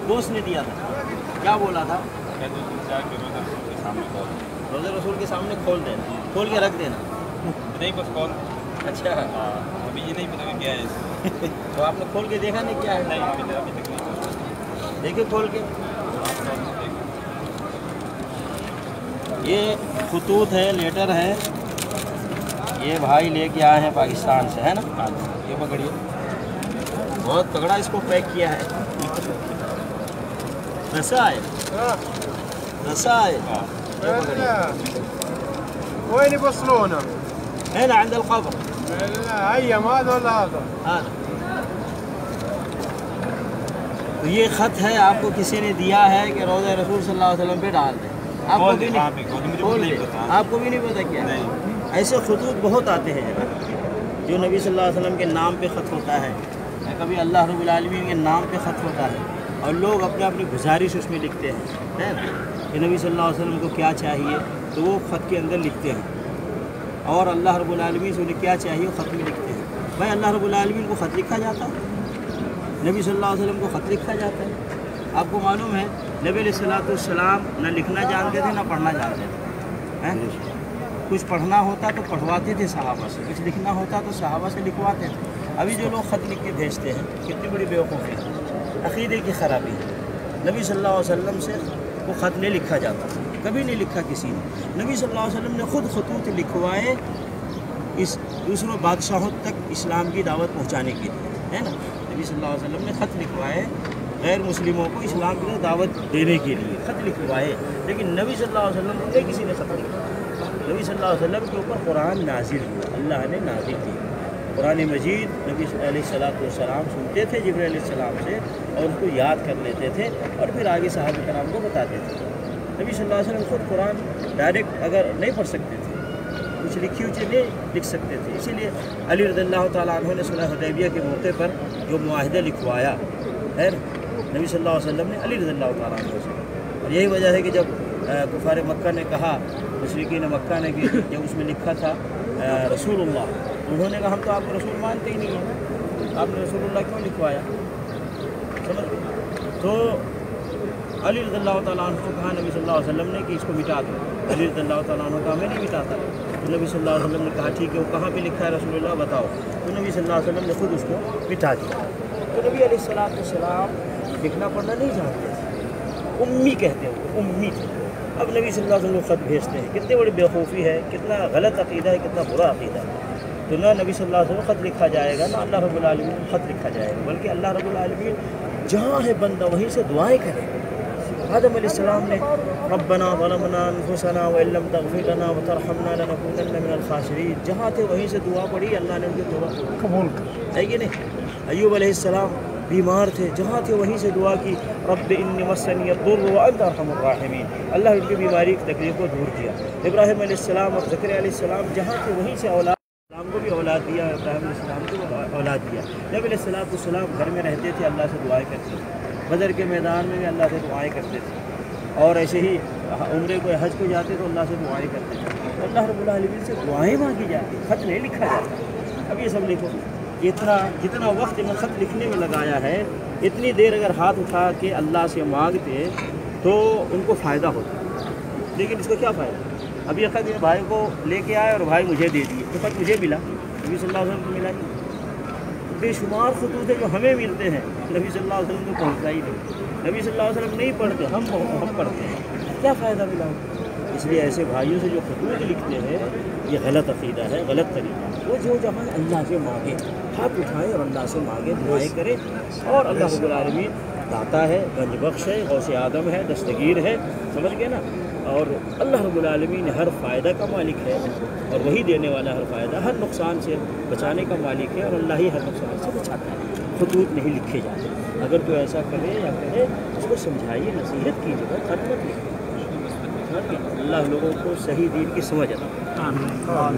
دوست نے دیا تھا، کیا بولا تھا؟ روزہ رسول کے سامنے کھول دینا، کھول کے رکھ دینا، نہیں بس کھول. اچھا ابھی یہ نہیں پتا کہ کیا ہے. تو آپ نے کھول کے دیکھا نہیں کیا ہے؟ نہیں ابھی تک نہیں. دیکھیں کھول کے. یہ خطوط ہے، لیٹر ہے، یہ بھائی لے کے آئے ہیں پاکستان سے، ہے نا؟ یہ پکڑیے، بہت تگڑا اس کو پیک کیا ہے. رسا ہے، رسا ہے. یہ پکڑیے. وين يوصلونه؟ هنا عند القبر. هيا هذا ولا هذا؟ هذا. تو یہ خط ہے، آپ کو کسی نے دیا ہے کہ روضہ رسول صلی اللہ علیہ وسلم پہ ڈال دیں. آپ کو بھی نہیں، آپ کو بھی نہیں پتا کیا ہے. ایسے خطوط بہت آتے ہیں جناب، جو نبی صلی اللہ علیہ وسلم کے نام پہ خط ہوتا ہے، کبھی اللہ رب العالمین کے نام پہ خط ہوتا ہے، اور لوگ اپنی گزارش اس میں لکھتے ہیں، ہے نا، کہ نبی صلی اللہ علیہ وسلم کو کیا چاہیے تو وہ خط کے اندر لکھتے ہیں، اور اللہ رب العالمین سے انہیں کیا چاہیے وہ خط میں لکھتے ہیں. بھائی اللہ رب العالمین کو خط لکھا جاتا ہے، نبی صلی اللہ علیہ وسلم کو خط لکھا جاتا ہے. آپ کو معلوم ہے نبی علیہ الصلوۃ والسلام نہ لکھنا جانتے تھے نہ پڑھنا جانتے تھے. کچھ پڑھنا ہوتا تو پڑھواتے تھے صحابہ سے، کچھ لکھنا ہوتا تو صحابہ سے لکھواتے تھے. ابھی جو لوگ خط لکھ کے بھیجتے ہیں کتنی بڑی بیوقوفی ہے، عقیدے کی خرابی ہے. نبی صلی اللہ علیہ وسلم سے وہ خط نہیں لکھا جاتا، کبھی نہیں لکھا کسی نے. نبی صلی اللہ علیہ وسلم نے خود خطوط لکھوائے اس دوسروں بادشاہوں تک اسلام کی دعوت پہنچانے کے لیے، ہے نا. نبی صلی اللہ علیہ وسلم نے خط لکھوائے غیر مسلموں کو اسلام کی دعوت دینے کے لیے، خط لکھوائے. لیکن نبی صلی اللہ علیہ وسلم کو نہیں کسی نے خط لکھا. نبی صلی اللہ علیہ وسلم کے اوپر قرآن نازل ہوا، اللہ نے نازل کیا قرآن مجید. نبی علیہ الصلوۃ والسلام سنتے تھے جبرائیل علیہ السلام سے اور ان کو یاد کر لیتے تھے اور پھر آگے صحابہ کرام کو بتاتے تھے. نبی صلی اللہ علیہ وسلم خود قرآن ڈائریکٹ اگر نہیں پڑھ سکتے تھے، کچھ لکھی ہوئی چیزیں نہیں لکھ سکتے تھے. اسی لیے علی رضی اللہ تعالیٰ عنہ نے صلح حدیبیہ کے موقع پر جو معاہدہ لکھوایا ہے نبی صلی اللہ علیہ وسلم نے علی رضی اللہ تعالیٰ عنہ سے. اور یہی وجہ ہے کہ جب کفار مکہ نے کہا، مشرکین مکہ نے کہ جب اس میں لکھا تھا رسول اللہ، انہوں نے کہا ہم تو آپ کو رسول مانتے ہی نہیں ہیں، آپ نے رسول اللہ کیوں لکھوایا؟ سمجھ. تو علی رضی اللہ تعالیٰ عنہ کو کہا نبی صلی اللہ علیہ وسلم نے کہ اس کو مٹا دو. علی رضی اللہ تعالیٰ عنہ کہا میں نہیں مٹاتا. تو نبی صلی اللہ علیہ وسلم نے کہا ٹھیک ہے، وہ کہاں پہ لکھا ہے رسول اللہ بتاؤ. تو نبی صلی اللہ علیہ وسلم نے خود اس کو مٹا دیا. تو نبی علیہ الصلوۃ والسلام لکھنا پڑھنا نہیں جانتے تھے، امی کہتے ہیں، امی تھے. اب نبی صلی اللہ علیہ وسلم خط بھیجتے ہیں. کتنی بڑی بیوقوفی ہے، کتنا غلط عقیدہ ہے، کتنا برا عقیدہ ہے. تو نہ نبی صلی اللہ علیہ وسلم خط لکھا جائے گا، نہ اللہ رب العالمین خط لکھا جائے گا، بلکہ اللہ رب العالمین جہاں ہے بندہ وہیں سے دعائیں کرے. آدم علیہ السلام نے ربنا ظلمنا انفسنا وان لم تغفر لنا وترحمنا لنكونن من الخاسرین، جہاں تھے وہیں سے دعا پڑھی، اللہ نے ان کی دعا قبول کی، ہے کہ نہیں. ایوب علیہ السلام بیمار تھے، جہاں تھے وہیں سے دعا کی رب انی مسنی الضر وانت ارحم الراحمین، اللہ ان کی بیماری کی تکلیف کو دور کیا. ابراہیم علیہ السلام اور زکریا علیہ السلام جہاں تھے وہیں سے اولاد، اسلام کو بھی اولاد دیا، ابراہیم علیہ السلام کو بھی اولاد دیا. نبی علیہ الصلوۃ والسلام گھر میں رہتے تھے، اللہ سے دعائیں کرتے تھے. بدر کے میدان میں بھی اللہ سے دعائیں کرتے تھے، اور ایسے ہی عمرے کو حج کو جاتے تو اللہ سے دعائیں کرتے تھے. اللہ رب العالمین سے دعائیں مانگی جاتی، خط نہیں لکھا جاتا. اب یہ سب لکھو، جتنا وقت انہوں نے خط لکھنے میں لگایا ہے، اتنی دیر اگر ہاتھ اٹھا کے اللہ سے مانگتے تو ان کو فائدہ ہوتا. لیکن اس کو کیا فائدہ؟ اب یہ خط بھائی کو لے کے آئے اور بھائی مجھے دے دیے، تو خط مجھے ملا، نبی صلی اللہ علیہ وسلم کو ملا نہیں. بے شمار خطوط ہیں جو ہمیں ملتے ہیں، نبی صلی اللہ علیہ وسلم کو پہنچتا ہی نہیں. نبی صلی اللہ علیہ وسلم نہیں پڑھتے، ہم پڑھتے ہیں، کیا فائدہ ملا؟ اس لیے ایسے بھائیوں سے جو خطوط لکھتے ہیں یہ غلط عقیدہ ہے، غلط طریقہ. وہ جو جہاں اللہ سے مانگے، ہاتھ اٹھائے اور اللہ سے مانگے، دعائیں کرے، اور اللہ رب العالمین داتا ہے، گنج بخش ہے، غوث اعظم ہے، دستگیر ہے، سمجھ گئے نا. اور اللہ رب العالمین ہر فائدہ کا مالک ہے، اور وہی دینے والا ہر فائدہ، ہر نقصان سے بچانے کا مالک ہے، اور اللہ ہی ہر نقصان سے بچاتا ہے. خطوط نہیں لکھے جاتے. اگر تو ایسا کرے یا کرے اس کو سمجھائیے، نصیحت کیجیے، خط مت لکھیے. اللہ لوگوں کو صحیح دین کی سمجھ عطا.